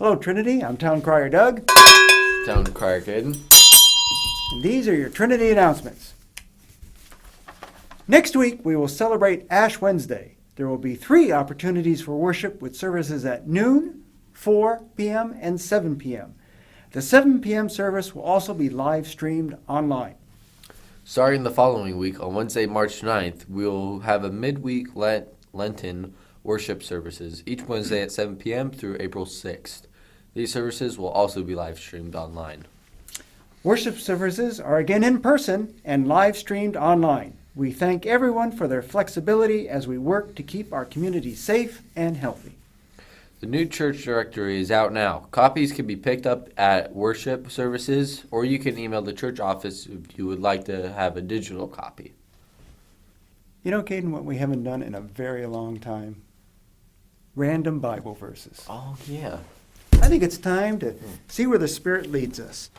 Hello, Trinity. I'm Town Crier Doug. Town Crier Kaiden. And these are your Trinity announcements. Next week, we will celebrate Ash Wednesday. There will be 3 opportunities for worship with services at noon, 4 p.m., and 7 p.m. The 7 p.m. service will also be live streamed online. Starting the following week, on Wednesday, March 9th, we'll have a midweek Lenten worship services, each Wednesday at 7 p.m. through April 6th. These services will also be live streamed online. Worship services are again in person and live streamed online. We thank everyone for their flexibility as we work to keep our community safe and healthy. The new church directory is out now. Copies can be picked up at worship services, or you can email the church office if you would like to have a digital copy. You know, Kaiden, what we haven't done in a very long time? Random Bible verses. Oh, yeah. I think it's time to see where the Spirit leads us.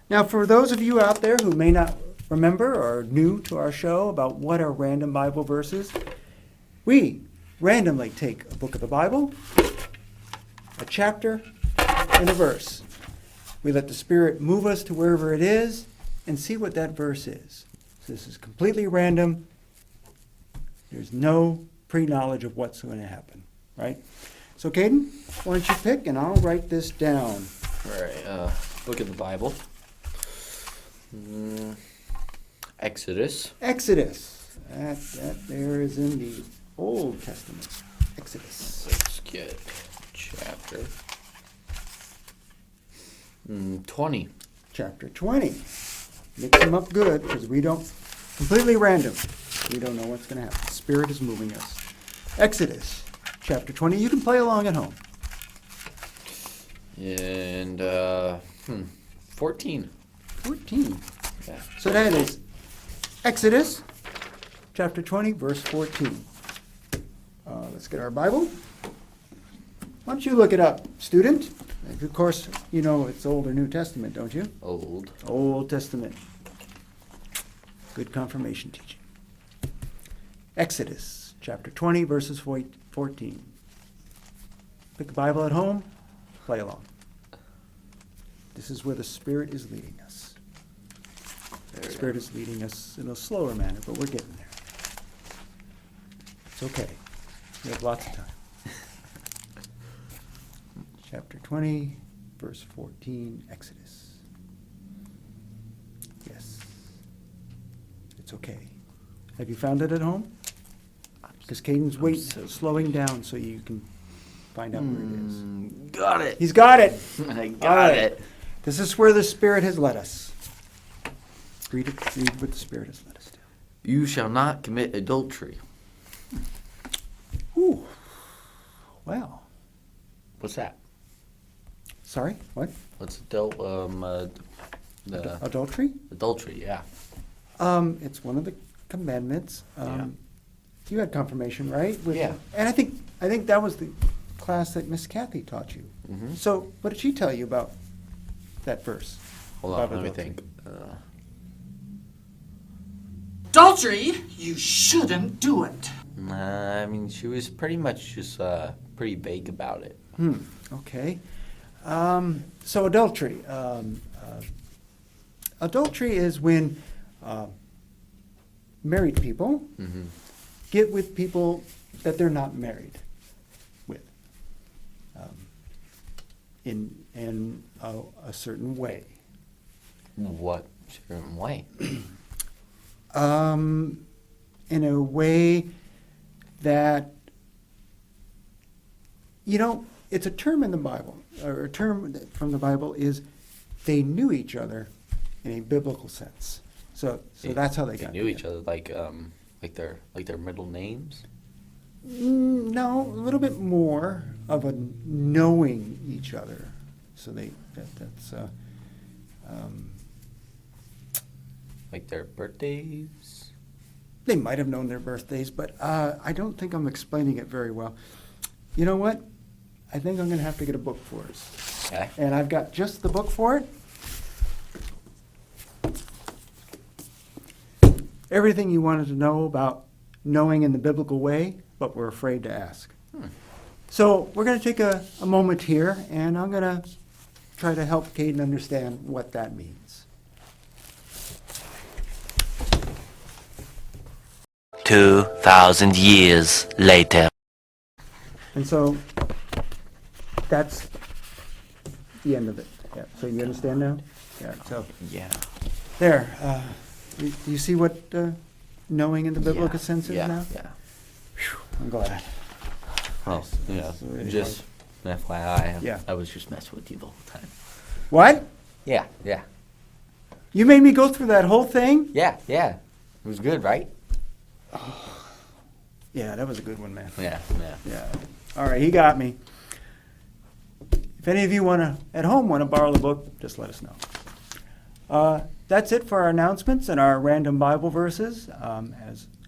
Now, for those of you out there who may not remember or are new to our show about what are random Bible verses, we randomly take a book of the Bible, a chapter, and a verse. We let the Spirit move us to wherever it is and see what that verse is. So this is completely random. There's no pre-knowledge of what's going to happen, right? So, Kaiden, why don't you pick, and I'll write this down. All right, book of the Bible. Exodus. Exodus. That there is in the Old Testament. Exodus. Let's get chapter 20. Chapter 20. Mix them up good, because we don't, completely random. We don't know what's going to happen. Spirit is moving us. Exodus. Chapter 20. You can play along at home. And 14. 14. Yeah. So that is Exodus, chapter 20, verse 14. Let's get our Bible. Why don't you look it up, student? Of course, you know it's Old or New Testament, don't you? Old. Old Testament. Good confirmation teaching. Exodus, chapter 20, verses 14. Pick a Bible at home, play along. This is where the Spirit is leading us. The Spirit is leading us in a slower manner, but we're getting there. It's okay. We have lots of time. Chapter 20, verse 14, Exodus. Yes. It's okay. Have you found it at home? Because Caiden's slowing down so you can find out where it is. Got it. He's got it. I All got right. it. This is where the Spirit has led us. Read what the Spirit has led us to. You shall not commit adultery. Ooh. Well. What's that? Sorry, what? What's Adultery? adultery? Yeah. It's one of the commandments. Yeah. You had confirmation, right? Yeah. And I think that was the class that Miss Kathy taught you. Mm-hmm. So what did she tell you about that verse? Hold on, About let me adultery? think. Adultery, you shouldn't do it. I mean, she was pretty much just pretty vague about it. Okay. So adultery. Adultery is when married people Mm-hmm. get with people that they're not married with, in a certain way. What certain way? In a way that, it's a term in the Bible, or a term from the Bible is they knew each other in a biblical sense. So that's how they got knew each together. other, like their middle names. No, a little bit more of a knowing each other. So that's Like their birthdays? they might have known their birthdays, but I don't think I'm explaining it very well. You know what? I think I'm going to have to get a book for us. Okay. And I've got just the book for it. Everything you wanted to know about knowing in the biblical way, but we're afraid to ask. So we're going to take a moment here, and I'm going to try to help Kaiden understand what that means. 2,000 years later. And so that's the end of it. Yeah. So you understand now? Yeah. So Yeah. there. Do you see what knowing in the biblical sense is now? Yeah. I'm glad. Well, That's really just FYI, Yeah. I was just messing with you the whole time. What? Yeah. You made me go through that whole thing? Yeah. It was good, right? Yeah, that was a good one, man. Yeah. Yeah. All right, he got me. If any of you at home want to borrow the book, just let us know. That's it for our announcements and our random Bible verses.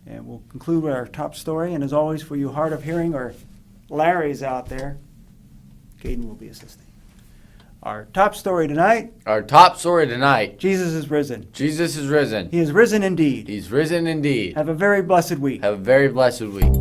And we'll conclude with our top story. And as always, for you hard of hearing or Larry's out there, Kaiden will be assisting. Our top story tonight, Our top story tonight, Jesus is risen. Jesus is risen. He is risen indeed. He's risen indeed. Have a very blessed week. Have a very blessed week.